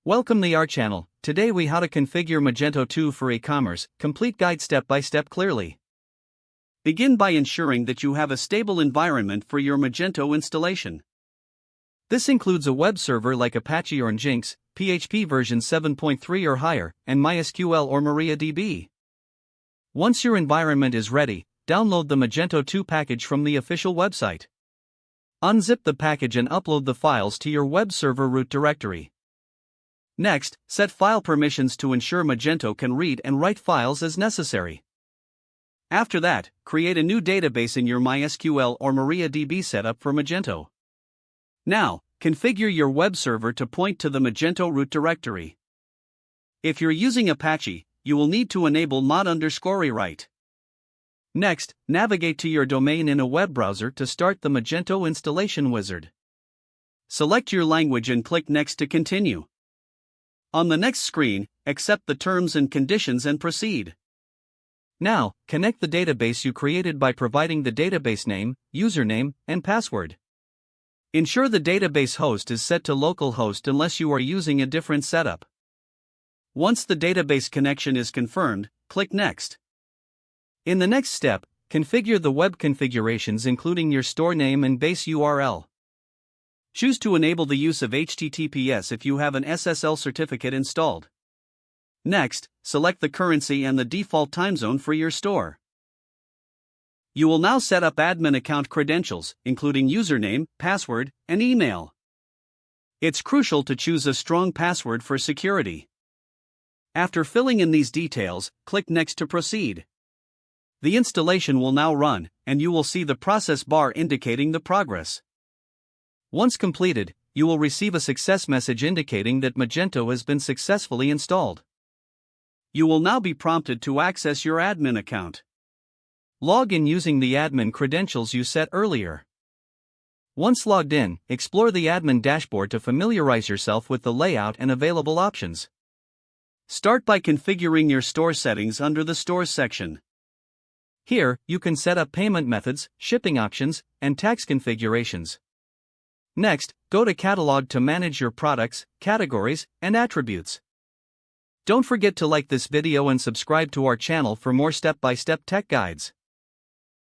Welcome to our channel. Today we how to configure Magento 2 for e-commerce, complete guide step by step clearly. Begin by ensuring that you have a stable environment for your Magento installation. This includes a web server like Apache or Nginx, PHP version 7.3 or higher, and MySQL or MariaDB. Once your environment is ready, download the Magento 2 package from the official website. Unzip the package and upload the files to your web server root directory. Next, set file permissions to ensure Magento can read and write files as necessary. After that, create a new database in your MySQL or MariaDB setup for Magento. Now, configure your web server to point to the Magento root directory. If you're using Apache, you will need to enable mod_rewrite. Next, navigate to your domain in a web browser to start the Magento installation wizard. Select your language and click Next to continue. On the next screen, accept the terms and conditions and proceed. Now, connect the database you created by providing the database name, username, and password. Ensure the database host is set to localhost unless you are using a different setup. Once the database connection is confirmed, click Next. In the next step, configure the web configurations including your store name and base URL. Choose to enable the use of HTTPS if you have an SSL certificate installed. Next, select the currency and the default time zone for your store. You will now set up admin account credentials, including username, password, and email. It's crucial to choose a strong password for security. After filling in these details, click Next to proceed. The installation will now run, and you will see the process bar indicating the progress. Once completed, you will receive a success message indicating that Magento has been successfully installed. You will now be prompted to access your admin account. Log in using the admin credentials you set earlier. Once logged in, explore the admin dashboard to familiarize yourself with the layout and available options. Start by configuring your store settings under the Stores section. Here, you can set up payment methods, shipping options, and tax configurations. Next, go to Catalog to manage your products, categories, and attributes. Don't forget to like this video and subscribe to our channel for more step-by-step tech guides.